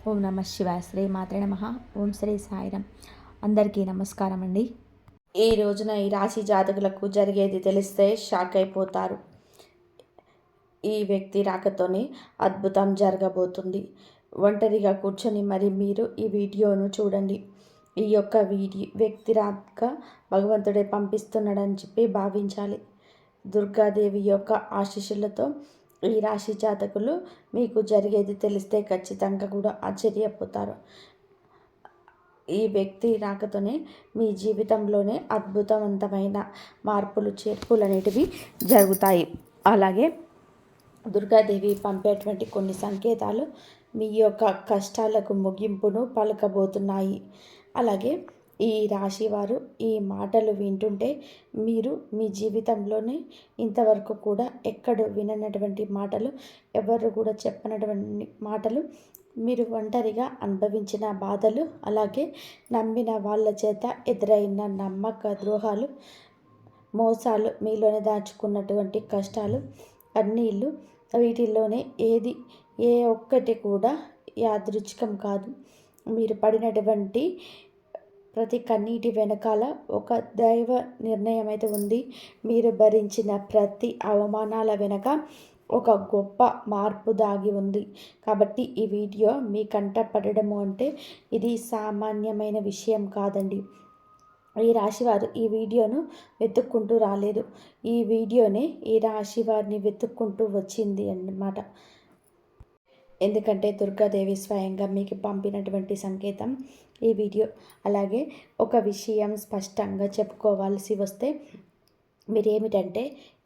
ఓం నమ శివాయ. శ్రీ మాత్రే నమః. ఓం శ్రీ సాయిరం. అందరికీ నమస్కారం అండి. ఈ రోజున ఈ రాశి జాతకులకు జరిగేది తెలిస్తే షాక్ అయిపోతారు. ఈ వ్యక్తి రాకతోనే అద్భుతం జరగబోతుంది. ఒంటరిగా కూర్చొని మరి మీరు ఈ వీడియోను చూడండి. ఈ యొక్క వ్యక్తి రాక భగవంతుడే పంపిస్తున్నాడని చెప్పి భావించాలి. దుర్గాదేవి యొక్క ఆశీస్సులతో ఈ రాశి జాతకులు మీకు జరిగేది తెలిస్తే ఖచ్చితంగా కూడా ఆశ్చర్యపోతారు. ఈ వ్యక్తి రాకతోనే మీ జీవితంలోనే అద్భుతవంతమైన మార్పులు చేర్పులు అనేటివి జరుగుతాయి. అలాగే దుర్గాదేవి పంపేటువంటి కొన్ని సంకేతాలు మీ యొక్క కష్టాలకు ముగింపును పలకబోతున్నాయి. అలాగే ఈ రాశి వారు ఈ మాటలు వింటుంటే మీరు మీ జీవితంలోనే ఇంతవరకు కూడా ఎక్కడ విననటువంటి మాటలు, ఎవరు కూడా చెప్పనటువంటి మాటలు, మీరు ఒంటరిగా అనుభవించిన బాధలు, అలాగే నమ్మిన వాళ్ళ చేత ఎదురైన నమ్మక ద్రోహాలు, మోసాలు, మీలోనే దాచుకున్నటువంటి కష్టాలు, కన్నీళ్ళు, వీటిల్లోనే ఏ ఒక్కటి కూడా యాదృచ్ఛికం కాదు. మీరు పడినటువంటి ప్రతి కన్నీటి వెనకాల ఒక దైవ నిర్ణయం అయితే ఉంది. మీరు భరించిన ప్రతి అవమానాల వెనక ఒక గొప్ప మార్పు దాగి ఉంది. కాబట్టి ఈ వీడియో మీ కంట పడడము అంటే ఇది సామాన్యమైన విషయం కాదండి. ఈ రాశివారు ఈ వీడియోను వెతుక్కుంటూ రాలేదు. ఈ వీడియోనే ఈ రాశి వారిని వెతుక్కుంటూ వచ్చింది అన్నమాట. ఎందుకంటే దుర్గాదేవి స్వయంగా మీకు పంపినటువంటి సంకేతం ఈ వీడియో. అలాగే ఒక విషయం స్పష్టంగా చెప్పుకోవాల్సి వస్తే మీరేమిటంటే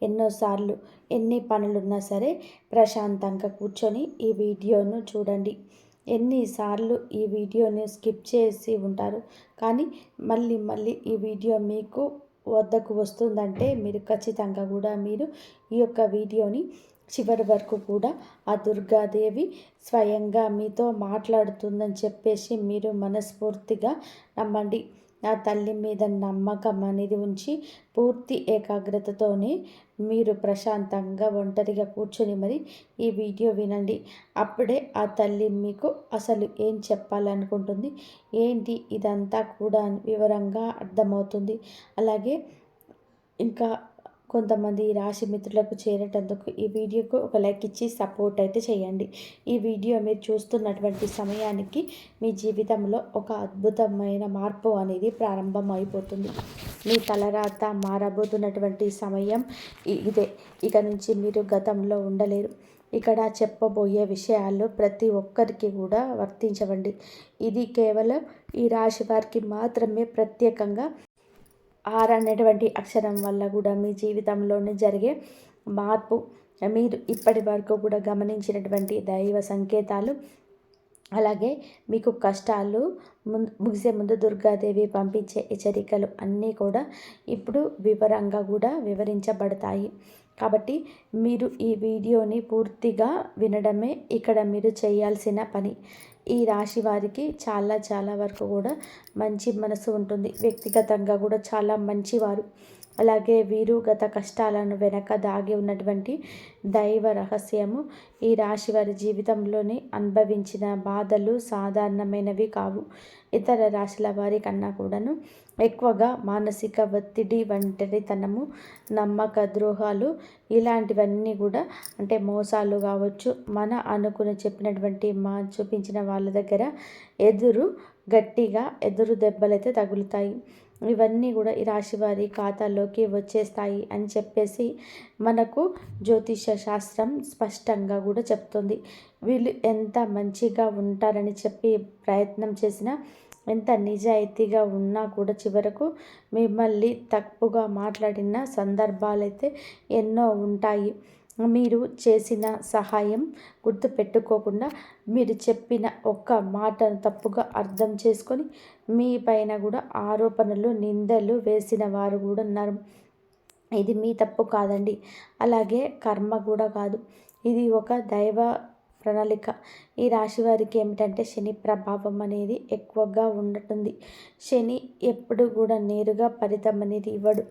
ఎన్నోసార్లు ఎన్ని పనులున్నా సరే ప్రశాంతంగా కూర్చొని ఈ వీడియోను చూడండి. ఎన్నిసార్లు ఈ వీడియోని స్కిప్ చేసి ఉంటారు, కానీ మళ్ళీ మళ్ళీ ఈ వీడియో మీకు వద్దకు వస్తుందంటే మీరు ఖచ్చితంగా కూడా మీరు ఈ యొక్క వీడియోని చివరి వరకు కూడా ఆ దుర్గాదేవి స్వయంగా మీతో మాట్లాడుతుందని చెప్పేసి మీరు మనస్ఫూర్తిగా నమ్మండి. ఆ తల్లి మీద నమ్మకం అనేది ఉంచి పూర్తి ఏకాగ్రతతోనే మీరు ప్రశాంతంగా ఒంటరిగా కూర్చొని మరి ఈ వీడియో వినండి. అప్పుడే ఆ తల్లి మీకు అసలు ఏం చెప్పాలనుకుంటుంది, ఏంటి ఇదంతా కూడా వివరంగా అర్థమవుతుంది. అలాగే ఇంకా కొంతమంది రాశి మిత్రులకు చేరేటందుకు ఈ వీడియోకు ఒక లైక్ ఇచ్చి సపోర్ట్ అయితే చేయండి. ఈ వీడియో మీరు చూస్తున్నటువంటి సమయానికి మీ జీవితంలో ఒక అద్భుతమైన మార్పు అనేది ప్రారంభం అయిపోతుంది. మీ తలరాత మారబోతున్నటువంటి సమయం ఇదే. ఇక నుంచి మీరు గతంలో ఉండలేరు. ఇక్కడ చెప్పబోయే విషయాలు ప్రతి ఒక్కరికి కూడా వర్తించవండి. ఇది కేవలం ఈ రాశి వారికి మాత్రమే ప్రత్యేకంగా అనేటువంటి అక్షరం వల్ల కూడా మీ జీవితంలోనే జరిగే మార్పు, మీరు ఇప్పటి వరకు కూడా గమనించినటువంటి దైవ సంకేతాలు, అలాగే మీకు కష్టాలు ముగిసే ముందు దుర్గాదేవి పంపించే హెచ్చరికలు అన్నీ కూడా ఇప్పుడు వివరంగా కూడా వివరించబడతాయి. కాబట్టి మీరు ఈ వీడియోని పూర్తిగా వినడమే ఇక్కడ మీరు చేయాల్సిన పని. ఈ రాశి వారికి చాలా చాలా వరకు కూడా మంచి మనసు ఉంటుంది. వ్యక్తిగతంగా కూడా చాలా మంచివారు. అలాగే వీరు గత కష్టాలను వెనక దాగి ఉన్నటువంటి దైవ రహస్యము. ఈ రాశి వారి జీవితంలోని అనుభవించిన బాధలు సాధారణమైనవి కావు. ఇతర రాశుల వారి కన్నా కూడాను ఎక్కువగా మానసిక ఒత్తిడి, ఒంటరితనము, నమ్మక ద్రోహాలు, ఇలాంటివన్నీ కూడా అంటే మోసాలు కావచ్చు, మన అనుకుని చెప్పినటువంటి చూపించిన వాళ్ళ దగ్గర గట్టిగా ఎదురు దెబ్బలైతే తగులుతాయి. ఇవన్నీ కూడా ఈ రాశి వారి ఖాతాలోకి వచ్చేస్తాయి అని చెప్పేసి మనకు జ్యోతిష శాస్త్రం స్పష్టంగా కూడా చెప్తుంది. వీళ్ళు ఎంత మంచిగా ఉంటారని చెప్పి ప్రయత్నం చేసినా, ఎంత నిజాయితీగా ఉన్నా కూడా చివరకు మిమ్మల్ని తప్పుగా మాట్లాడిన సందర్భాలైతే ఎన్నో ఉంటాయి. మీరు చేసిన సహాయం గుర్తుపెట్టుకోకుండా మీరు చెప్పిన ఒక్క మాటను తప్పుగా అర్థం చేసుకొని మీ పైన కూడా ఆరోపణలు, నిందలు వేసిన వారు కూడా ఉన్నారు. ఇది మీ తప్పు కాదండి. అలాగే కర్మ కూడా కాదు. ఇది ఒక దైవ ప్రణాళిక. ఈ రాశి వారికి ఏమిటంటే శని ప్రభావం అనేది ఎక్కువగా ఉంటుంది. శని ఎప్పుడు కూడా నేరుగా ఫలితం అనేది ఇవ్వడు.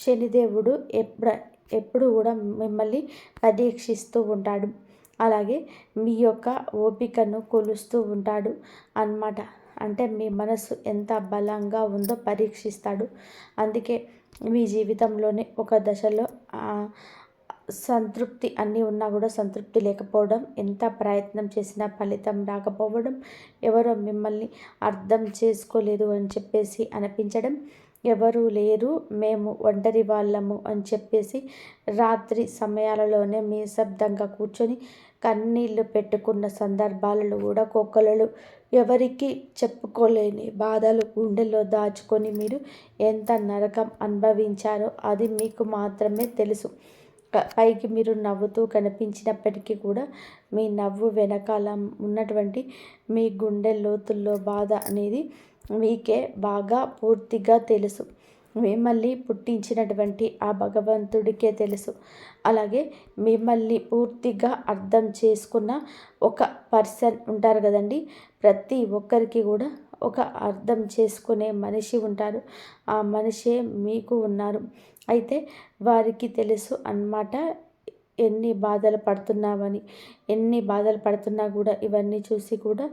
శనిదేవుడు ఎప్పుడు కూడా మిమ్మల్ని పరీక్షిస్తూ ఉంటాడు. అలాగే మీ యొక్క ఓపికను కొలుస్తూ ఉంటాడు అన్నమాట. అంటే మీ మనసు ఎంత బలంగా ఉందో పరీక్షిస్తాడు. అందుకే మీ జీవితంలోనే ఒక దశలో సంతృప్తి అన్నీ ఉన్నా కూడా సంతృప్తి లేకపోవడం, ఎంత ప్రయత్నం చేసినా ఫలితం రాకపోవడం, ఎవరో మిమ్మల్ని అర్థం చేసుకోలేదు అని చెప్పేసి అనిపించడం, ఎవరు లేరు మేము ఒంటరి వాళ్ళము అని చెప్పేసి రాత్రి సమయాలలోనే నిశ్శబ్దంగా కూర్చొని కన్నీళ్ళు పెట్టుకున్న సందర్భాలలో కూడా కోకొల్లలు ఎవరికి చెప్పుకోలేని బాధలు గుండెల్లో దాచుకొని మీరు ఎంత నరకం అనుభవించారో అది మీకు మాత్రమే తెలుసు. పైకి మీరు నవ్వుతూ కనిపించినప్పటికీ కూడా మీ నవ్వు వెనకాల ఉన్నటువంటి మీ గుండె లోతుల్లో బాధ అనేది మీకే బాగా పూర్తిగా తెలుసు. మిమ్మల్ని పుట్టించినటువంటి ఆ భగవంతుడికే తెలుసు. అలాగే మిమ్మల్ని పూర్తిగా అర్థం చేసుకున్న ఒక పర్సన్ ఉంటారు కదండి. ప్రతి ఒక్కరికి కూడా ఒక అర్థం చేసుకునే మనిషి ఉంటారు. ఆ మనిషే మీకు ఉన్నారు. అయితే వారికి తెలుసు అన్నమాట ఎన్ని బాధలు పడుతున్నామని. ఎన్ని బాధలు పడుతున్నా కూడా ఇవన్నీ చూసి కూడా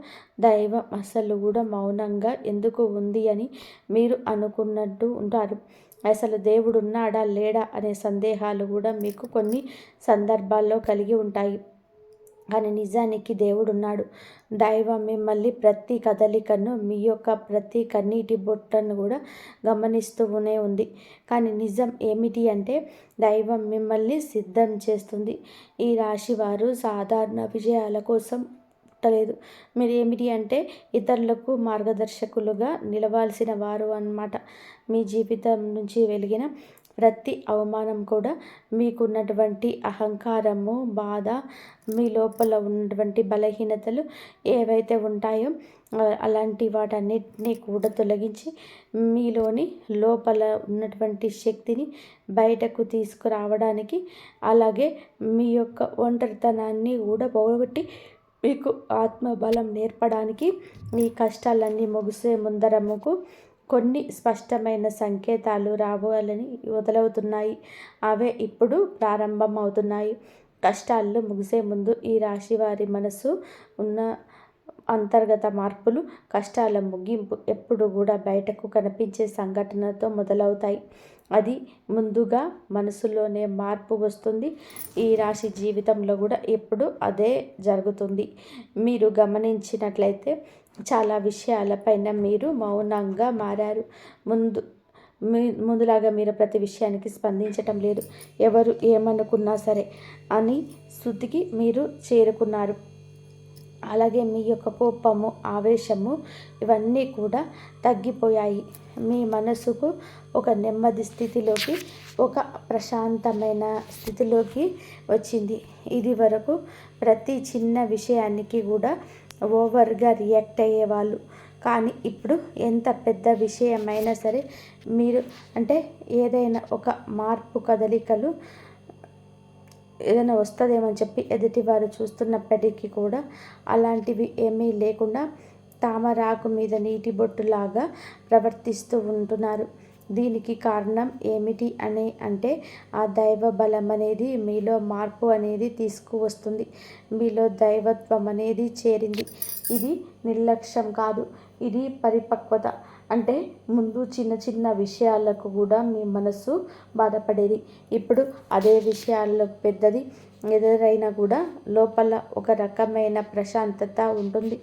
దైవం అసలు కూడా మౌనంగా ఎందుకు ఉంది అని మీరు అనుకున్నట్టు ఉంటారు. అసలు దేవుడు ఉన్నాడా లేడా అనే సందేహాలు కూడా మీకు కొన్ని సందర్భాల్లో కలిగి ఉంటాయి. కానీ నిజానికి దేవుడున్నాడు. దైవం మిమ్మల్ని ప్రతి కదలికను, మీ యొక్క ప్రతి కన్నీటి బొట్టను కూడా గమనిస్తూనే ఉంది. కానీ నిజం ఏమిటి అంటే దైవం మిమ్మల్ని సిద్ధం చేస్తుంది. ఈ రాశి వారు సాధారణ విజయాల కోసం పుట్టలేదు. మీరు ఏమిటి అంటే ఇతరులకు మార్గదర్శకులుగా నిలవాల్సిన వారు అన్నమాట. మీ జీవితం నుంచి వెలిగిన ప్రతి అవమానం కూడా మీకున్నటువంటి అహంకారము, బాధ, మీ లోపల ఉన్నటువంటి బలహీనతలు ఏవైతే ఉంటాయో అలాంటి వాటన్నిటినీ కూడా తొలగించి మీలోని లోపల ఉన్నటువంటి శక్తిని బయటకు తీసుకురావడానికి, అలాగే మీ యొక్క ఒంటరితనాన్ని కూడా పోగొట్టి మీకు ఆత్మబలం నేర్పడానికి ఈ కష్టాలన్నీ ముగిసే ముందరముకు కొన్ని స్పష్టమైన సంకేతాలు రావాలని మొదలవుతున్నాయి. అవే ఇప్పుడు ప్రారంభం అవుతున్నాయి. కష్టాలు ముగిసే ముందు ఈ రాశి వారి మనసు ఉన్న అంతర్గత మార్పులు, కష్టాల ముగింపు ఎప్పుడు కూడా బయటకు కనిపించే సంఘటనతో మొదలవుతాయి. అది ముందుగా మనసులోనే మార్పు వస్తుంది. ఈ రాశి జీవితంలో కూడా ఎప్పుడు అదే జరుగుతుంది. మీరు గమనించినట్లయితే చాలా విషయాలపైన మీరు మౌనంగా మారారు. ముందులాగా మీరు ప్రతి విషయానికి స్పందించటం లేదు. ఎవరు ఏమనుకున్నా సరే అని స్థుతికి మీరు చేరుకున్నారు. అలాగే మీ యొక్క కోపము, ఆవేశము ఇవన్నీ కూడా తగ్గిపోయాయి. మీ మనసుకు ఒక నెమ్మది స్థితిలోకి, ఒక ప్రశాంతమైన స్థితిలోకి వచ్చింది. ఇది వరకు ప్రతి చిన్న విషయానికి కూడా ఓవర్గా రియాక్ట్ అయ్యేవాళ్ళు. కానీ ఇప్పుడు ఎంత పెద్ద విషయమైనా సరే మీరు అంటే ఏదైనా ఒక మార్పు కదలికలు ఏదైనా వస్తుందేమని చెప్పి ఎదుటివారు చూస్తున్నప్పటికీ కూడా అలాంటివి ఏమీ లేకుండా తామరాకు మీద నీటి బొట్టులాగా ప్రవర్తిస్తూ ఉంటున్నారు. దీనికి కారణం ఏమిటి అంటే ఆ దైవ బలం అనేది మీలో మార్పు అనేది తీసుకువస్తుంది. మీలో దైవత్వం అనేది చేరింది. ఇది నిర్లక్ష్యం కాదు, ఇది పరిపక్వత. అంటే ముందు చిన్న చిన్న విషయాలకు కూడా మీ మనసు బాధపడేది. ఇప్పుడు అదే విషయాల్లో పెద్దది ఎదురైనా కూడా లోపల ఒక రకమైన ప్రశాంతత ఉంటుంది.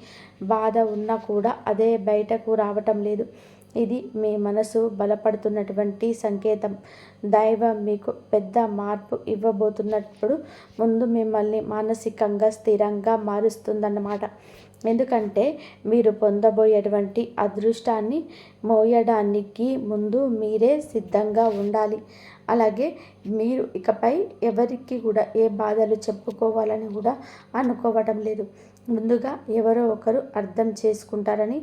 బాధ ఉన్నా కూడా అదే బయటకు రావటం లేదు. ఇది మీ మనసు బలపడుతున్నటువంటి సంకేతం. దైవం మీకు పెద్ద మార్పు ఇవ్వబోతున్నప్పుడు ముందు మిమ్మల్ని మానసికంగా స్థిరంగా మారుస్తుందన్నమాట. ఎందుకంటే మీరు పొందబోయేటువంటి అదృష్టాన్ని మోయడానికి ముందు మీరే సిద్ధంగా ఉండాలి. అలాగే మీరు ఇకపై ఎవరికి కూడా ఏ బాధలు చెప్పుకోవాలని కూడా అనుకోవటం లేదు. ముందుగా ఎవరో ఒకరు అర్థం చేసుకుంటారని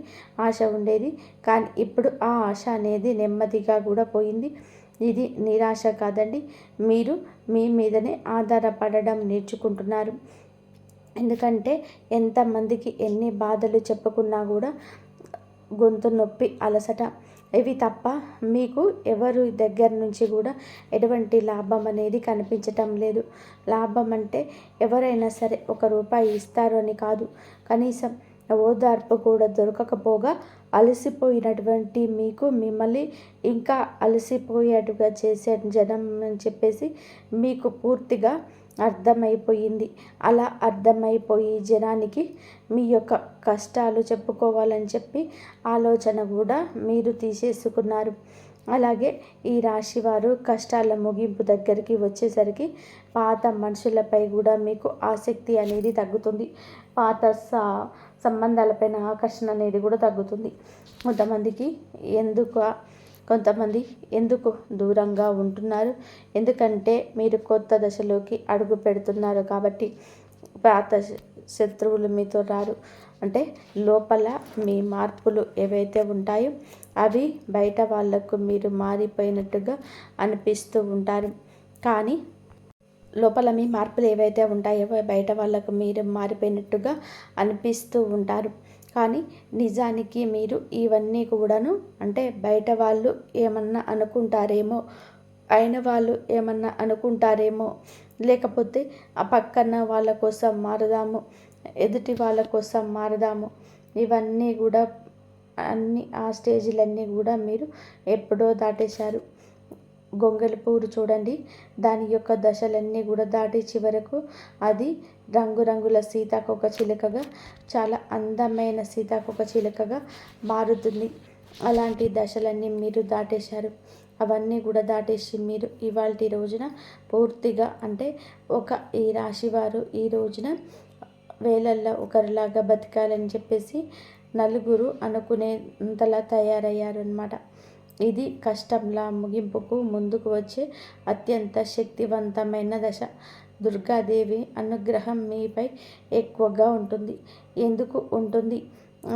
ఆశ ఉండేది. కానీ ఇప్పుడు ఆ ఆశ అనేది నెమ్మదిగా కూడా పోయింది. ఇది నిరాశ కాదండి, మీరు మీ మీదనే ఆధారపడడం నేర్చుకుంటున్నారు. ఎందుకంటే ఎంతమందికి ఎన్ని బాధలు చెప్పుకున్నా కూడా గొంతు నొప్పి, అలసట ఇవి తప్ప మీకు ఎవరు దగ్గర నుంచి కూడా ఎటువంటి లాభం అనేది కనిపించటం లేదు. లాభం అంటే ఎవరైనా సరే రూ. 1 ఇస్తారు అని కాదు, కనీసం ఓదార్పు కూడా దొరకకపోగా అలసిపోయినటువంటి మీకు మిమ్మల్ని ఇంకా అలసిపోయేట్టుగా చేసే జనం అని చెప్పేసి మీకు పూర్తిగా అర్థమైపోయింది. అలా అర్థమైపోయి జనానికి మీ యొక్క కష్టాలు చెప్పుకోవాలని చెప్పి ఆలోచన కూడా మీరు తీసేసుకున్నారు. అలాగే ఈ రాశి వారు కష్టాల ముగింపు దగ్గరికి వచ్చేసరికి పాత మనుషులపై కూడా మీకు ఆసక్తి అనేది తగ్గుతుంది. పాత సంబంధాలపైన ఆకర్షణ అనేది కూడా తగ్గుతుంది. కొంతమంది ఎందుకు దూరంగా ఉంటున్నారు? ఎందుకంటే మీరు కొత్త దశలోకి అడుగు పెడుతున్నారు కాబట్టి. పాత శత్రువులు మీతో రారు. అంటే లోపల మీ మార్పులు ఏవైతే ఉంటాయో అవి బయట వాళ్లకు మీరు మారిపోయినట్టుగా అనిపిస్తూ ఉంటారు. కానీ లోపల మీ మార్పులు ఏవైతే ఉంటాయో బయట వాళ్ళకు మీరు మారిపోయినట్టుగా అనిపిస్తూ ఉంటారు. కానీ నిజానికి మీరు ఇవన్నీ కూడాను అంటే బయట వాళ్ళు ఏమన్నా అనుకుంటారేమో, అయిన వాళ్ళు ఏమన్నా అనుకుంటారేమో, లేకపోతే ఆ పక్కన వాళ్ళ కోసం మారదాము, ఎదుటి వాళ్ళ కోసం మారదాము, ఇవన్నీ కూడా ఆ స్టేజ్లన్నీ కూడా మీరు ఎప్పుడో దాటేశారు. గొంగళి పువ్వు చూడండి, దాని యొక్క దశలన్నీ కూడా దాటి చివరకు అది రంగురంగుల సీతాకోక చిలుకగా, చాలా అందమైన సీతాకోక చిలుకగా మారుతుంది. అలాంటి దశలన్నీ మీరు దాటేశారు. అవన్నీ కూడా దాటేసి మీరు ఇవాల్టి రోజున పూర్తిగా అంటే ఈ రాశివారు ఈ రోజున వేలల్లో ఒకరిలాగా బతకాలని చెప్పేసి నలుగురు అనుకునేంతలా తయారయ్యారు అన్నమాట. ఇది కష్టంలా ముగింపుకు ముందుకు వచ్చే అత్యంత శక్తివంతమైన దశ. దుర్గాదేవి అనుగ్రహం మీపై ఎక్కువగా ఉంటుంది. ఎందుకు ఉంటుంది?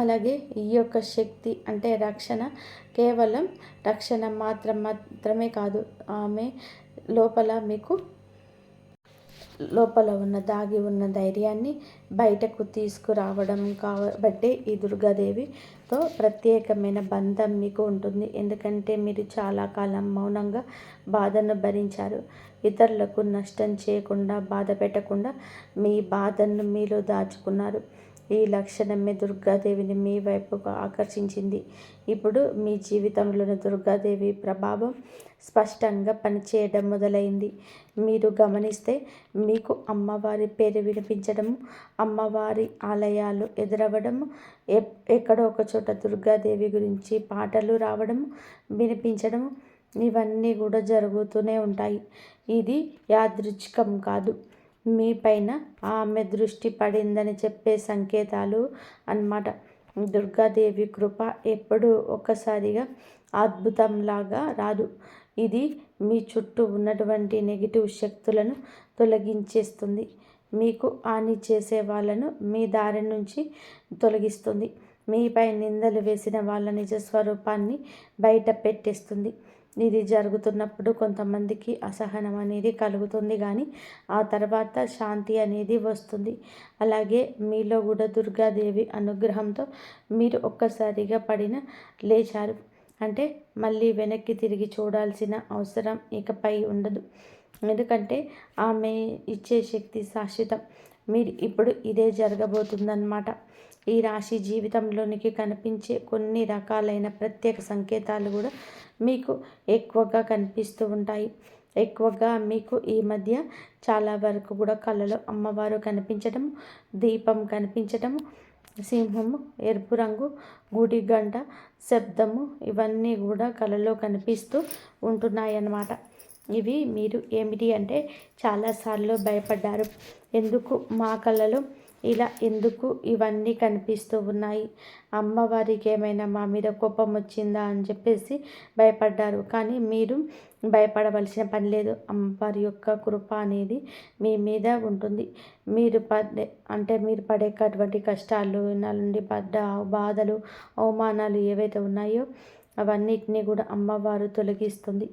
అలాగే ఈ యొక్క శక్తి అంటే రక్షణ, కేవలం రక్షణ మాత్రమే కాదు, ఆమె లోపల ఉన్న దాగి ఉన్న ధైర్యాన్ని బయటకు తీసుకురావడం కాబట్టి ఈ దుర్గాదేవితో ప్రత్యేకమైన బంధం మీకు ఉంటుంది. ఎందుకంటే మీరు చాలా కాలం మౌనంగా బాధను భరించారు. ఇతరులకు నష్టం చేయకుండా, బాధ పెట్టకుండా మీ బాధను మీలో దాచుకున్నారు. ఈ లక్షణమే దుర్గాదేవిని మీ వైపుకు ఆకర్షించింది. ఇప్పుడు మీ జీవితంలోని దుర్గాదేవి ప్రభావం స్పష్టంగా పనిచేయడం మొదలైంది. మీరు గమనిస్తే మీకు అమ్మవారి పేరు వినిపించడము, అమ్మవారి ఆలయాలు ఎదురవ్వడము, ఎక్కడో ఒక చోట దుర్గాదేవి గురించి పాటలు రావడము, వినిపించడము, ఇవన్నీ కూడా జరుగుతూనే ఉంటాయి. ఇది యాదృచ్ఛికం కాదు, మీ పైన ఆమె దృష్టి పడిందని చెప్పే సంకేతాలు అన్నమాట. దుర్గాదేవి కృప ఎప్పుడూ ఒక్కసారిగా అద్భుతంలాగా రాదు. ఇది మీ చుట్టూ ఉన్నటువంటి నెగిటివ్ శక్తులను తొలగించేస్తుంది. మీకు హాని చేసే వాళ్ళను మీ దారి నుంచి తొలగిస్తుంది. మీపై నిందలు వేసిన వాళ్ళ నిజస్వరూపాన్ని బయట పెట్టేస్తుంది. ఇది జరుగుతున్నప్పుడు కొంతమందికి అసహనం అనేది కలుగుతుంది, కానీ ఆ తర్వాత శాంతి అనేది వస్తుంది. అలాగే మీలో కూడా దుర్గాదేవి అనుగ్రహంతో మీరు ఒక్కసారిగా లేచారు అంటే మళ్ళీ వెనక్కి తిరిగి చూడాల్సిన అవసరం ఇకపై ఉండదు. ఎందుకంటే ఆమె ఇచ్చే శక్తి శాశ్వతం. మీరు ఇప్పుడు ఇదే జరగబోతుందన్నమాట. ఈ రాశి జీవితంలోనికి కనిపించే కొన్ని రకాలైన ప్రత్యేక సంకేతాలు కూడా మీకు ఎక్కువగా కనిపిస్తూ ఉంటాయి. ఎక్కువగా మీకు ఈ మధ్య చాలా వరకు కూడా కళలో అమ్మవారు కనిపించడం, దీపం కనిపించటము, సింహము, ఎరుపు రంగు, గుడి గంట శబ్దము, ఇవన్నీ కూడా కళలో కనిపిస్తూ ఉంటున్నాయన్నమాట. ఇవి మీరు ఏమిటి అంటే చాలాసార్లు భయపడ్డారు. ఎందుకు మా కళలో ఎందుకు ఇవన్నీ కనిపిస్తూ ఉన్నాయి, అమ్మవారికి ఏమైనా మా మీద కోపం వచ్చిందా అని చెప్పేసి భయపడ్డారు. కానీ మీరు భయపడవలసిన పని లేదు. అమ్మవారి యొక్క కృప అనేది మీ మీద ఉంటుంది. మీరు పడేటటువంటి కష్టాలు, నుండి పడ్డ బాధలు, అవమానాలు ఏవైతే ఉన్నాయో అవన్నిటినీ కూడా అమ్మవారు తొలగిస్తుంది.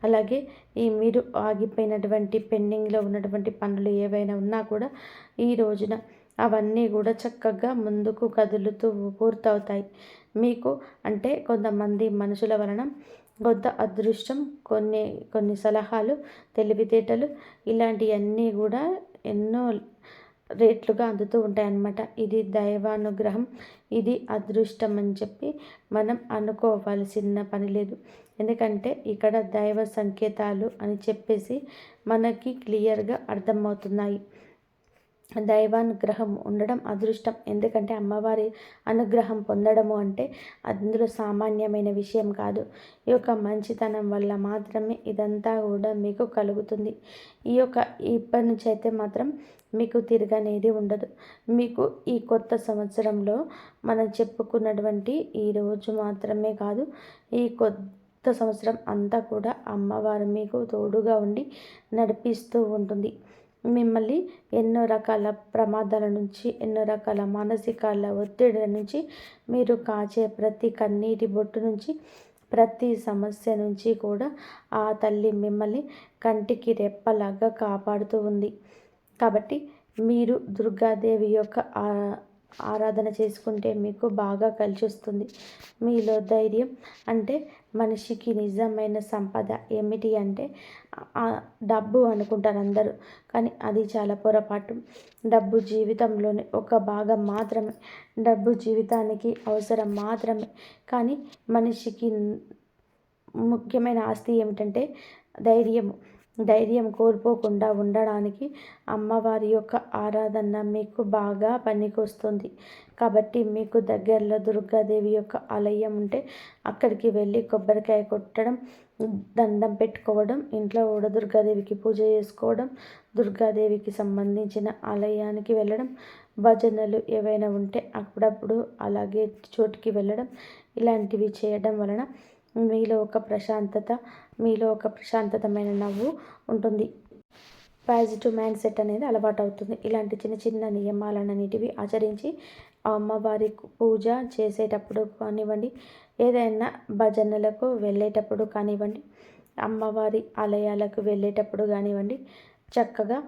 అలాగే మీరు ఆగిపోయినటువంటి పెండింగ్లో ఉన్నటువంటి పనులు ఏవైనా ఉన్నా కూడా ఈ రోజున అవన్నీ కూడా చక్కగా ముందుకు కదులుతూ పూర్తవుతాయి. మీకు అంటే కొంతమంది మనుషుల వలన కొంత అదృష్టం, కొన్ని కొన్ని సలహాలు, తెలివితేటలు ఇలాంటివన్నీ కూడా ఎన్నో రేట్లుగా అందుతూ ఉంటాయన్నమాట. ఇది దైవానుగ్రహం, ఇది అదృష్టం అని చెప్పి మనం అనుకోవాల్సిన పని లేదు. ఎందుకంటే ఇక్కడ దైవ సంకేతాలు అని చెప్పేసి మనకి క్లియర్గా అర్థమవుతున్నాయి. దైవానుగ్రహం ఉండడం అదృష్టం. ఎందుకంటే అమ్మవారి అనుగ్రహం పొందడము అంటే అందులో సామాన్యమైన విషయం కాదు. ఈ యొక్క మంచితనం వల్ల మాత్రమే ఇదంతా కూడా మీకు కలుగుతుంది. ఇప్పటి నుంచి అయితే మాత్రం మీకు తిరగనేది ఉండదు. మీకు ఈ కొత్త సంవత్సరంలో మనం చెప్పుకున్నటువంటి ఈరోజు మాత్రమే కాదు, ఈ కొత్త సంవత్సరం అంతా కూడా అమ్మవారు మీకు తోడుగా ఉండి నడిపిస్తూ ఉంటుంది. మిమ్మల్ని ఎన్నో రకాల ప్రమాదాల నుంచి, ఎన్నో రకాల మానసికాల ఒత్తిడి నుంచి, మీరు కాచే ప్రతి కన్నీటి బొట్టు నుంచి, ప్రతి సమస్య నుంచి కూడా ఆ తల్లి మిమ్మల్ని కంటికి రెప్పలాగా కాపాడుతూ ఉంది. కాబట్టి మీరు దుర్గాదేవి యొక్క ఆరాధన చేసుకుంటే మీకు బాగా కలిసి వస్తుంది. మీలో ధైర్యం అంటే మనిషికి నిజమైన సంపద ఏమిటి అంటే డబ్బు అనుకుంటారు అందరూ, కానీ అది చాలా పొరపాటు. డబ్బు జీవితంలోని ఒక భాగం మాత్రమే, డబ్బు జీవితానికి అవసరం మాత్రమే. కానీ మనిషికి ముఖ్యమైన ఆస్తి ఏమిటంటే ధైర్యము. ధైర్యం కోల్పోకుండా ఉండడానికి అమ్మవారి యొక్క ఆరాధన మీకు బాగా పనికొస్తుంది. కాబట్టి మీకు దగ్గరలో దుర్గాదేవి యొక్క ఆలయం ఉంటే అక్కడికి వెళ్ళి కొబ్బరికాయ కొట్టడం, దండం పెట్టుకోవడం, ఇంట్లో కూడా దుర్గాదేవికి పూజ చేసుకోవడం, దుర్గాదేవికి సంబంధించిన ఆలయానికి వెళ్ళడం, భజనలు ఏవైనా ఉంటే అప్పుడప్పుడు అలాగే చోటుకి వెళ్ళడం, ఇలాంటివి చేయడం వలన మీలో ఒక ప్రశాంతత, మీలో ఒక ప్రశాంతతమైన నవ్వు ఉంటుంది. పాజిటివ్ మైండ్ సెట్ అనేది అలవాటు అవుతుంది. ఇలాంటి చిన్న చిన్న నియమాలన్నిటివి ఆచరించి అమ్మవారి పూజ చేసేటప్పుడు కానివ్వండి, ఏదైనా భజనలకు వెళ్ళేటప్పుడు కానివ్వండి, అమ్మవారి ఆలయాలకు వెళ్ళేటప్పుడు కానివ్వండి, చక్కగా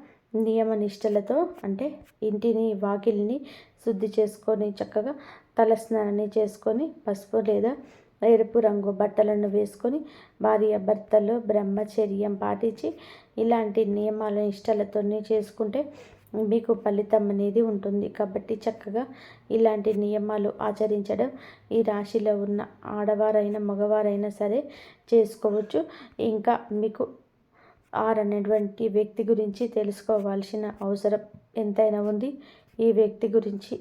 నియమ నిష్టలతో అంటే ఇంటిని వాకిలిని శుద్ధి చేసుకొని చక్కగా తలస్నానాన్ని చేసుకొని పసుపు లేదా ఎరుపు రంగు బట్టలను వేసుకొని భార్యాభర్తలు బ్రహ్మచర్యం పాటించి ఇలాంటి నియమాల నిష్టలతో చేసుకుంటే మీకు ఫలితం అనేది ఉంటుంది. కాబట్టి చక్కగా ఇలాంటి నియమాలు ఆచరించడం ఈ రాశిలో ఉన్న ఆడవారైనా మగవారైనా సరే చేసుకోవచ్చు. ఇంకా మీకు అనేటువంటి వ్యక్తి గురించి తెలుసుకోవాల్సిన అవసరం ఎంతైనా ఉంది. ఈ వ్యక్తి గురించి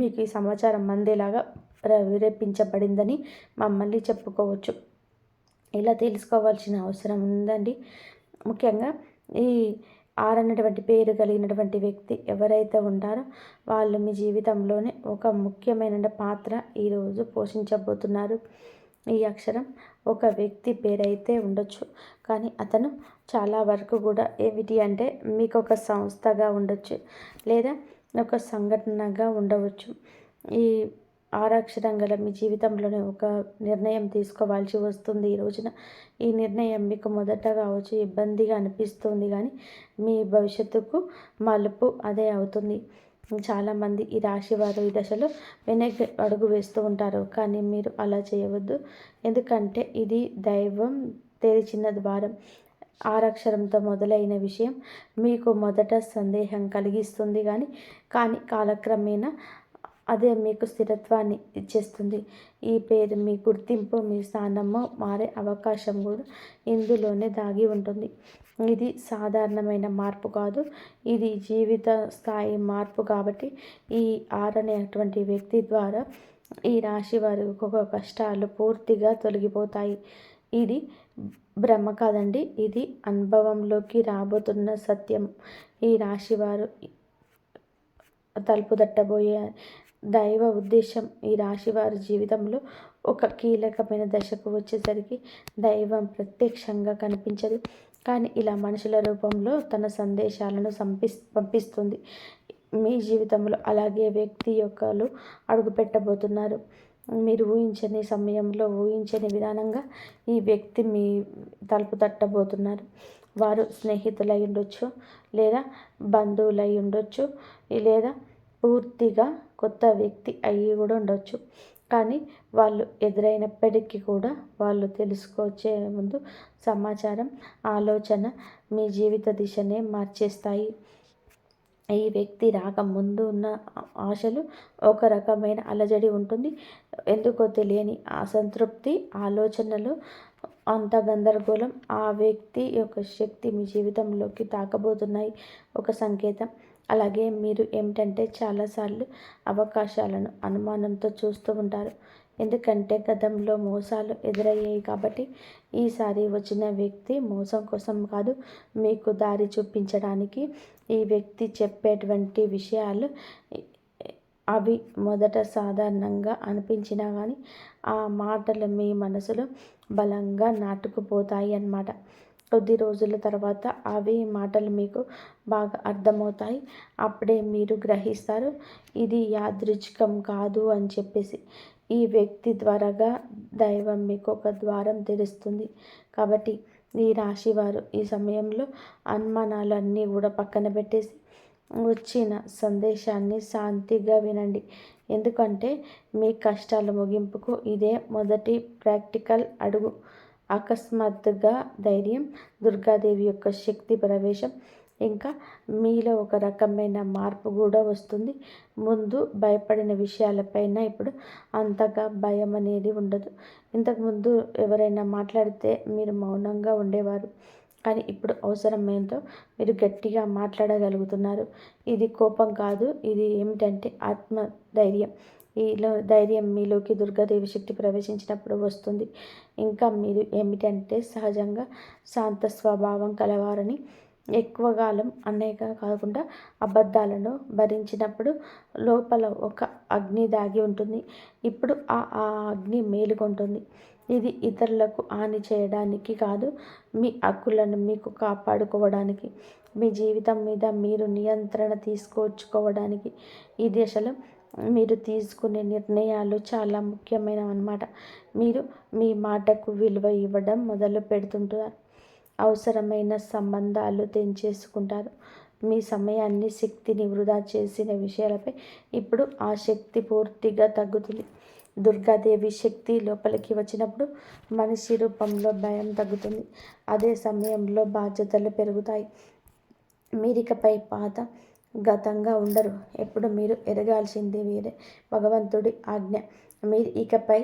మీకు ఈ సమాచారం అందేలాగా ప్రేరేపించబడిందని మమ్మల్ని చెప్పుకోవచ్చు. ఇలా తెలుసుకోవాల్సిన అవసరం ఉందండి. ముఖ్యంగా ఈ అన్నటువంటి పేరు కలిగినటువంటి వ్యక్తి ఎవరైతే ఉంటారో వాళ్ళు మీ జీవితంలోనే ఒక ముఖ్యమైన పాత్ర ఈరోజు పోషించబోతున్నారు. ఈ అక్షరం ఒక వ్యక్తి పేరైతే ఉండొచ్చు, కానీ అతను చాలా వరకు కూడా ఏమిటి అంటే మీకు ఒక సంస్థగా ఉండొచ్చు, లేదా ఒక సంఘటనగా ఉండవచ్చు. ఈ అక్షరం గల మీ జీవితంలోనే ఒక నిర్ణయం తీసుకోవాల్సి వస్తుంది ఈ రోజున. ఈ నిర్ణయం మీకు మొదట కావచ్చు ఇబ్బందిగా అనిపిస్తుంది, కానీ మీ భవిష్యత్తుకు మలుపు అదే అవుతుంది. చాలామంది ఈ రాశి వారు ఈ దశలో వెనక్కి అడుగు వేస్తూ ఉంటారు, కానీ మీరు అలా చేయవద్దు. ఎందుకంటే ఇది దైవం తెరిచిన ద్వారం. అక్షరంతో మొదలైన విషయం మీకు మొదట సందేహం కలిగిస్తుంది, కానీ కాలక్రమేణా అదే మీకు స్థిరత్వాన్ని ఇచ్చేస్తుంది. ఈ పేరు మీ గుర్తింపు, మీ స్థానము మారే అవకాశం కూడా ఇందులోనే దాగి ఉంటుంది. ఇది సాధారణమైన మార్పు కాదు, ఇది జీవిత స్థాయి మార్పు. కాబట్టి ఈ అనేటువంటి వ్యక్తి ద్వారా ఈ రాశి వారి ఒక్కొక్క కష్టాలు పూర్తిగా తొలగిపోతాయి. ఇది భ్రమ కాదండి, ఇది అనుభవంలోకి రాబోతున్న సత్యం. ఈ రాశి వారు తలుపు తట్టబోయే దైవ ఉద్దేశం ఈ రాశి వారి జీవితంలో ఒక కీలకమైన దశకు వచ్చేసరికి దైవం ప్రత్యక్షంగా కనిపించదు, కానీ ఇలా మనుషుల రూపంలో తన సందేశాలను పంపిస్తుంది మీ జీవితంలో. అలాగే వ్యక్తి యొక్కలు అడుగు పెట్టబోతున్నారు. మీరు ఊహించని సమయంలో ఊహించని విధానంగా ఈ వ్యక్తి మీ తలుపు తట్టబోతున్నారు. వారు స్నేహితులై ఉండొచ్చు, లేదా బంధువులై ఉండొచ్చు, లేదా పూర్తిగా కొత్త వ్యక్తి అయ్యి కూడా ఉండొచ్చు. కానీ వాళ్ళు ఎదురైనప్పటికీ కూడా వాళ్ళు తెలుసుకొచ్చే ముందు సమాచారం, ఆలోచన మీ జీవిత దిశనే మార్చేస్తాయి. ఈ వ్యక్తి రాకముందు ఉన్న ఆశలు ఒక రకమైన అలజడి ఉంటుంది. ఎందుకో తెలియని అసంతృప్తి, ఆలోచనలు, అంత గందరగోళం. ఆ వ్యక్తి యొక్క శక్తి మీ జీవితంలోకి తాకబోతున్నాయి ఒక సంకేతం. అలాగే మీరు ఏమిటంటే చాలాసార్లు అవకాశాలను అనుమానంతో చూస్తూ ఉంటారు. ఎందుకంటే గతంలో మోసాలు ఎదురయ్యాయి కాబట్టి. ఈసారి వచ్చిన వ్యక్తి మోసం కోసం కాదు, మీకు దారి చూపించడానికి. ఈ వ్యక్తి చెప్పేటువంటి విషయాలు అవి మొదట సాధారణంగా అనిపించినా కానీ ఆ మాటలు మీ మనసులో బలంగా నాటుకుపోతాయి అన్నమాట. కొద్ది రోజుల తర్వాత అవి మాటలు మీకు బాగా అర్థమవుతాయి. అప్పుడే మీరు గ్రహిస్తారు ఇది యాదృచ్ఛికం కాదు అని చెప్పేసి. ఈ వ్యక్తి ద్వారాగా దైవం మీకు ఒక ద్వారం తెరుస్తుంది. కాబట్టి ఈ రాశి వారు ఈ సమయంలో అనుమానాలన్నీ కూడా పక్కన పెట్టేసి వచ్చిన సందేశాన్ని శాంతిగా వినండి. ఎందుకంటే మీ కష్టాల ముగింపుకు ఇదే మొదటి ప్రాక్టికల్ అడుగు. అకస్మాత్తుగా ధైర్యం, దుర్గాదేవి యొక్క శక్తి ప్రవేశం, ఇంకా మీలో ఒక రకమైన మార్పు కూడా వస్తుంది. ముందు భయపడిన విషయాలపైన ఇప్పుడు అంతగా భయం అనేది ఉండదు. ఇంతకుముందు ఎవరైనా మాట్లాడితే మీరు మౌనంగా ఉండేవారు. కానీ ఇప్పుడు అవసరమేంతో మీరు గట్టిగా మాట్లాడగలుగుతున్నారు. ఇది కోపం కాదు, ఇది ఏమిటంటే ఆత్మధైర్యం. ఈలో ధైర్యం మీలోకి దుర్గాదేవి శక్తి ప్రవేశించినప్పుడు వస్తుంది. ఇంకా మీరు ఏమిటంటే సహజంగా శాంత స్వభావం కలవారని. ఎక్కువ కాలం అనేక కాకుండా అబద్ధాలను భరించినప్పుడు లోపల ఒక అగ్ని దాగి ఉంటుంది. ఇప్పుడు ఆ అగ్ని మేలుకొంటుంది. ఇది ఇతరులకు హాని చేయడానికి కాదు, మీ హక్కులను మీకు కాపాడుకోవడానికి, మీ జీవితం మీద మీరు నియంత్రణ తీసుకొచ్చుకోవడానికి. ఈ దశలో మీరు తీసుకునే నిర్ణయాలు చాలా ముఖ్యమైనవన్నమాట. మీరు మీ మాటకు విలువ ఇవ్వడం మొదలు పెడుతుంటారు. అవసరమైన సంబంధాలు తెంచేసుకుంటారు. మీ సమయాన్ని, శక్తిని వృధా చేసిన విషయాలపై ఇప్పుడు ఆ శక్తి పూర్తిగా తగ్గుతుంది. దుర్గాదేవి శక్తి లోపలికి వచ్చినప్పుడు మనిషి రూపంలో భయం తగ్గుతుంది. అదే సమయంలో బాధ్యతలు పెరుగుతాయి. మీరికపై పాత గతంగా ఉండరు. ఎప్పుడు మీరు ఎదగాల్సింది వేరే భగవంతుడి ఆజ్ఞ. మీరు ఇకపై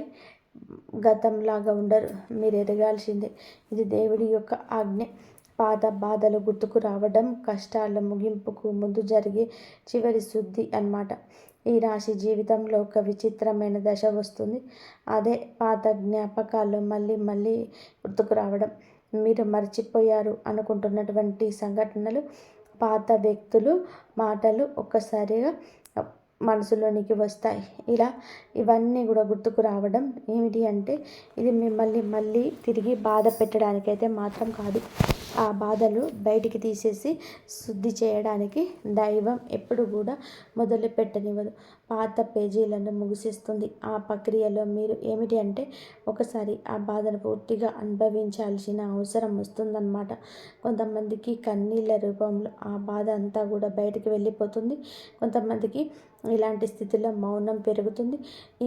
గతంలాగా ఉండరు, మీరు ఎదగాల్సిందే. ఇది దేవుడి యొక్క ఆజ్ఞ. పాత బాధలు గుర్తుకు రావడం కష్టాల ముగింపుకు ముందు జరిగే చివరి శుద్ధి అన్నమాట. ఈ రాశి జీవితంలో ఒక విచిత్రమైన దశ వస్తుంది. అదే పాత జ్ఞాపకాలు మళ్ళీ మళ్ళీ గుర్తుకు రావడం. మీరు మర్చిపోయారు అనుకుంటున్నటువంటి సంఘటనలు, పాత వ్యక్తులు, మాటలు ఒక్కసారిగా మనసులోనికి వస్తాయి. ఇలా ఇవన్నీ కూడా గుర్తుకు రావడం ఏమిటి అంటే ఇది మిమ్మల్ని మళ్ళీ తిరిగి బాధ పెట్టడానికైతే మాత్రం కాదు. ఆ బాధలు బయటికి తీసేసి శుద్ధి చేయడానికి దైవం ఎప్పుడు కూడా మొదలు పెట్టనివ్వదు. పాత పేజీలను ముగిసిస్తుంది. ఆ ప్రక్రియలో మీరు ఏమిటి అంటే ఒకసారి ఆ బాధను పూర్తిగా అనుభవించాల్సిన అవసరం వస్తుందన్నమాట. కొంతమందికి కన్నీళ్ళ రూపంలో ఆ బాధ అంతా కూడా బయటికి వెళ్ళిపోతుంది. కొంతమందికి ఇలాంటి స్థితిలో మౌనం పెరుగుతుంది.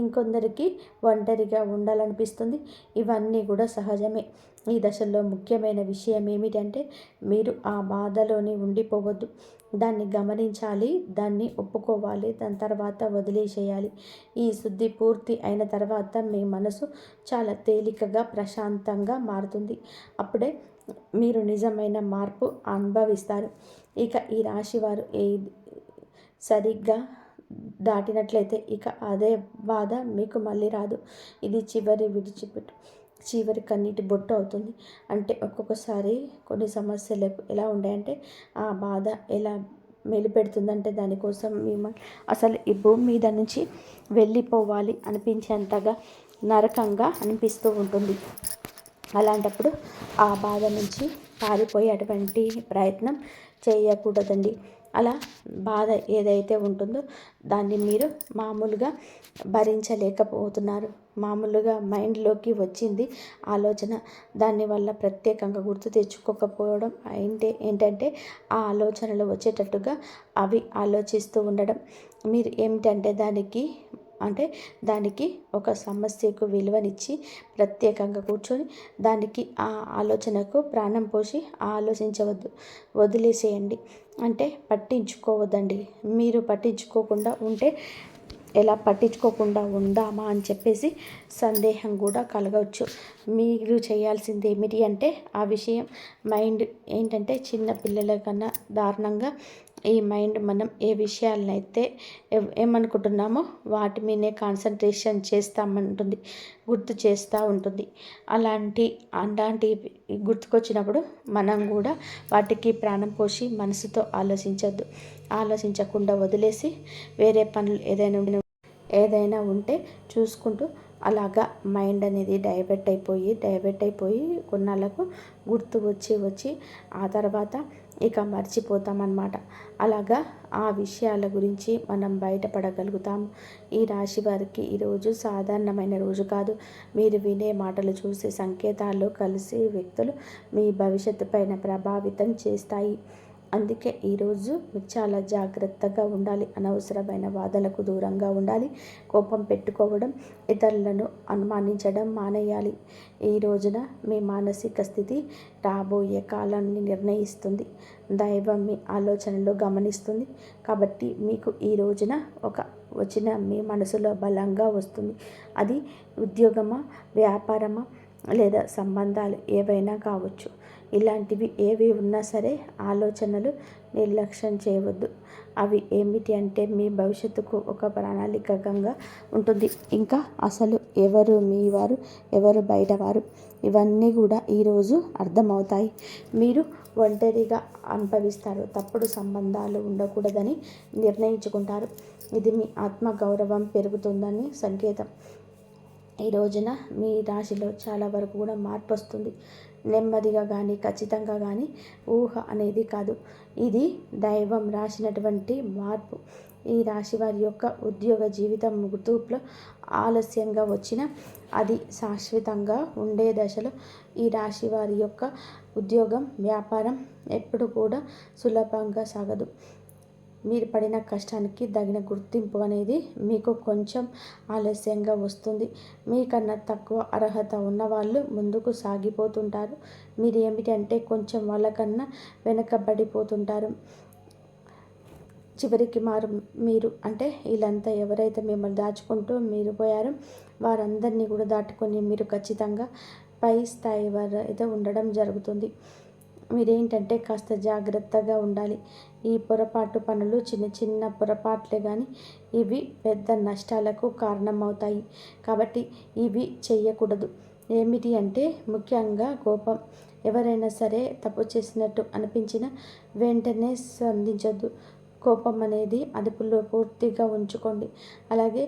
ఇంకొందరికి ఒంటరిగా ఉండాలనిపిస్తుంది. ఇవన్నీ కూడా సహజమే. ఈ దశలో ముఖ్యమైన విషయం ఏమిటంటే మీరు ఆ బాధలోనే ఉండిపోవద్దు. దాన్ని గమనించాలి, దాన్ని ఒప్పుకోవాలి, దాని తర్వాత వదిలేసేయాలి. ఈ శుద్ధి పూర్తి అయిన తర్వాత మీ మనసు చాలా తేలికగా, ప్రశాంతంగా మారుతుంది. అప్పుడే మీరు నిజమైన మార్పు అనుభవిస్తారు. ఇక ఈ రాశివారు సరిగ్గా దాటినట్లయితే ఇక అదే బాధ మీకు మళ్ళీ రాదు. ఇది చివరి కన్నీటి బొట్టు అవుతుంది. అంటే ఒక్కొక్కసారి కొన్ని సమస్యలకు ఎలా ఉంటాయంటే ఆ బాధ ఎలా మెలిపెడుతుందంటే దానికోసం మేము అసలు ఈ భూమి మీద నుంచి వెళ్ళిపోవాలి అనిపించేంతగా నరకంగా అనిపిస్తూ ఉంటుంది. అలాంటప్పుడు ఆ బాధ నుంచి పారిపోయేటువంటి ప్రయత్నం చేయకూడదండి. అలా బాధ ఏదైతే ఉంటుందో దాన్ని మీరు మామూలుగా భరించలేకపోతున్నారు. మామూలుగా మైండ్లోకి వచ్చింది ఆలోచన, దానివల్ల ప్రత్యేకంగా గుర్తు తెచ్చుకోకపోవడం ఏంటంటే ఆ ఆలోచనలు వచ్చేటట్టుగా అవి ఆలోచిస్తూ ఉండడం. మీరు ఏమిటంటే దానికి ఒక సమస్యకు విలువనిచ్చి ప్రత్యేకంగా కూర్చొని దానికి ఆ ఆలోచనకు ప్రాణం పోసి ఆలోచించవద్దు, వదిలేసేయండి. అంటే పట్టించుకోవద్దండి. మీరు పట్టించుకోకుండా ఉంటే ఎలా పట్టించుకోకుండా ఉందామా అని చెప్పేసి సందేహం కూడా కలగవచ్చు. మీరు చేయాల్సింది ఏమిటి అంటే ఆ విషయం మైండ్ ఏంటంటే చిన్న పిల్లల కన్నా దారుణంగా ఈ మైండ్ మనం ఏ విషయాలనైతే ఏమనుకుంటున్నామో వాటి మీదనే కాన్సన్ట్రేషన్ చేస్తామంటుంది, గుర్తు చేస్తూ ఉంటుంది. అలాంటి గుర్తుకొచ్చినప్పుడు మనం కూడా వాటికి ప్రాణం పోసి మనసుతో ఆలోచించకుండా వదిలేసి వేరే పనులు ఏదైనా ఉంటే చూసుకుంటూ అలాగా మైండ్ అనేది డైవర్ట్ అయిపోయి కొన్నాళ్ళకు గుర్తు వచ్చి ఆ తర్వాత ఇక మర్చిపోతామన్నమాట. అలాగా ఆ విషయాల గురించి మనం బయటపడగలుగుతాం. ఈ రాశి వారికి ఈరోజు సాధారణమైన రోజు కాదు. మీరు వినే మాటలు, చూసే సంకేతాలు, కలిసే వ్యక్తులు మీ భవిష్యత్తు పైన ప్రభావితం చేస్తాయి. అందుకే ఈరోజు మీరు చాలా జాగ్రత్తగా ఉండాలి. అనవసరమైన వాదనలకు దూరంగా ఉండాలి. కోపం పెట్టుకోవడం, ఇతరులను అనుమానించడం మానేయాలి. ఈ రోజున మీ మానసిక స్థితి రాబోయే కాలాన్ని నిర్ణయిస్తుంది. దైవం మీ ఆలోచనలు గమనిస్తుంది. కాబట్టి మీకు ఈ రోజున వచ్చిన మీ మనసులో బలంగా వస్తుంది. అది ఉద్యోగమా, వ్యాపారమా లేదా సంబంధాలు ఏవైనా కావచ్చు. ఇలాంటివి ఏవి ఉన్నా సరే ఆలోచనలు నిర్లక్ష్యం చేయవద్దు. అవి ఏమిటి అంటే మీ భవిష్యత్తుకు ఒక ప్రణాళికగా ఉంటుంది. ఇంకా అసలు ఎవరు మీ వారు, ఎవరు బయటవారు, ఇవన్నీ కూడా ఈరోజు అర్థమవుతాయి. మీరు ఒంటరిగా అనుభవిస్తారు. తప్పుడు సంబంధాలు ఉండకూడదని నిర్ణయించుకుంటారు. ఇది మీ ఆత్మగౌరవం పెరుగుతుందని సంకేతం. ఈ రోజున మీ రాశిలో చాలా వరకు కూడా మార్పు వస్తుంది. నెమ్మదిగా కానీ ఖచ్చితంగా కానీ ఊహ అనేది కాదు, ఇది దైవం రాసినటువంటి మార్పు. ఈ రాశి వారి యొక్క ఉద్యోగ జీవితం గుర్తుపులో ఆలస్యంగా వచ్చిన అది శాశ్వతంగా ఉండే దశలో ఈ రాశి వారి యొక్క ఉద్యోగం, వ్యాపారం ఎప్పుడు కూడా సులభంగా సాగదు. మీరు పడిన కష్టానికి తగిన గుర్తింపు అనేది మీకు కొంచెం ఆలస్యంగా వస్తుంది. మీకన్నా తక్కువ అర్హత ఉన్నవాళ్ళు ముందుకు సాగిపోతుంటారు. మీరు ఏమిటంటే కొంచెం వాళ్ళకన్నా వెనకబడిపోతుంటారు. చివరికి మీరు అంటే వీళ్ళంతా ఎవరైతే మిమ్మల్ని దాచుకుంటూ మీరు పోయారో వారందరినీ కూడా దాటుకొని మీరు ఖచ్చితంగా పై స్థాయి వారు అయితే ఉండడం జరుగుతుంది. మీరేంటంటే కాస్త జాగ్రత్తగా ఉండాలి. ఈ పొరపాటు పనులు చిన్న చిన్న పొరపాట్లే కానీ ఇవి పెద్ద నష్టాలకు కారణమవుతాయి. కాబట్టి ఇవి చెయ్యకూడదు. ఏమిటి అంటే ముఖ్యంగా కోపం. ఎవరైనా సరే తప్పు చేసినట్టు అనిపించినా వెంటనే స్పందించొద్దు. కోపం అనేది అదుపులో పూర్తిగా ఉంచుకోండి. అలాగే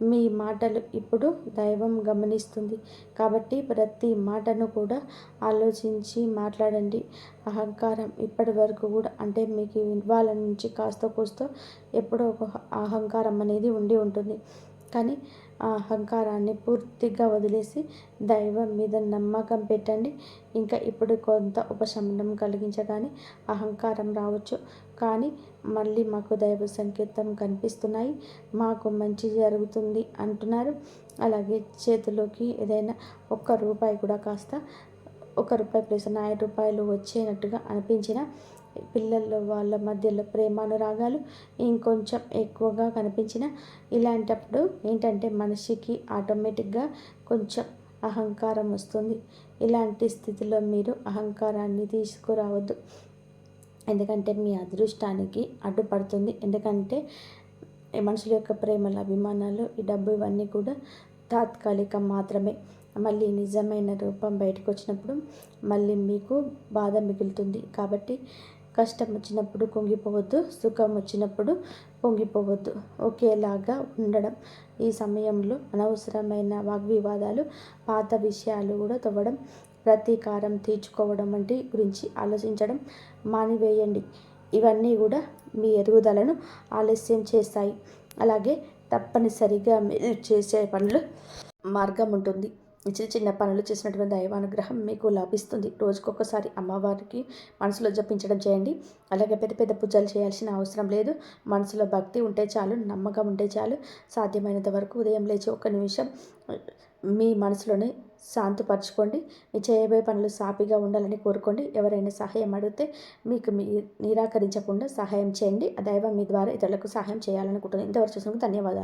మీ మాటలు ఇప్పుడు దైవం గమనిస్తుంది. కాబట్టి ప్రతి మాటను కూడా ఆలోచించి మాట్లాడండి. అహంకారం ఇప్పటి వరకు కూడా అంటే మీకు ఇవాళ నుంచి కాస్త కూస్తో ఎప్పుడో ఒక అహంకారం అనేది ఉండి ఉంటుంది. కానీ ఆ అహంకారాన్ని పూర్తిగా వదిలేసి దైవం మీద నమ్మకం పెట్టండి. ఇంకా ఇప్పుడు కొంత ఉపశమనం కలిగించగానే అహంకారం రావచ్చు. కానీ మళ్ళీ మాకు దైవ సంకేతం కనిపిస్తున్నాయి, మాకు మంచి జరుగుతుంది అంటున్నారు. అలాగే చేతిలోకి ఏదైనా ₹1 కూడా కాస్త ₹1 ప్లస్ ₹5 వచ్చేనట్టుగా అనిపించిన పిల్లల్లో వాళ్ళ మధ్యలో ప్రేమానురాగాలు ఇంకొంచెం ఎక్కువగా కనిపించిన ఇలాంటప్పుడు ఏంటంటే మనిషికి ఆటోమేటిక్గా కొంచెం అహంకారం వస్తుంది. ఇలాంటి స్థితిలో మీరు అహంకారాన్ని తీసుకురావద్దు. ఎందుకంటే మీ అదృష్టానికి అడ్డుపడుతుంది. ఎందుకంటే మనుషుల యొక్క ప్రేమలు, అభిమానాలు, ఈ డబ్బు ఇవన్నీ కూడా తాత్కాలికం మాత్రమే. మళ్ళీ నిజమైన రూపం బయటకు వచ్చినప్పుడు మళ్ళీ మీకు బాధ మిగులుతుంది. కాబట్టి కష్టం వచ్చినప్పుడు కుంగిపోవద్దు, సుఖం వచ్చినప్పుడు పొంగిపోవద్దు. ఒకేలాగా ఉండడం. ఈ సమయంలో అనవసరమైన వాగ్వివాదాలు, పాత విషయాలు కూడా తవ్వడం, ప్రతీకారం తీర్చుకోవడం వంటి గురించి ఆలోచించడం మానివేయండి. ఇవన్నీ కూడా మీ ఎదుగుదలను ఆలస్యం చేస్తాయి. అలాగే తప్పనిసరిగా మీరు చేసే పనులు మార్గం ఉంటుంది. చిన్న చిన్న పనులు చేసినటువంటి దైవానుగ్రహం మీకు లభిస్తుంది. రోజుకొకసారి అమ్మవారికి మనసులో జపించడం చేయండి. అలాగే పెద్ద పెద్ద పూజలు చేయాల్సిన అవసరం లేదు. మనసులో భక్తి ఉంటే చాలు, నమ్మకం ఉంటే చాలు. సాధ్యమైనంత వరకు ఉదయం లేచి 1 నిమిషం మీ మనసులోనే శాంతిపరచుకోండి. మీ చేయబోయే పనులు సాఫీగా ఉండాలని కోరుకోండి. ఎవరైనా సహాయం అడిగితే మీకు నిరాకరించకుండా సహాయం చేయండి. ఆ దైవం మీ ద్వారా ఇతరులకు సహాయం చేయాలనుకుంటుంది. ఇంతవరకు చూసినందుకు ధన్యవాదాలు.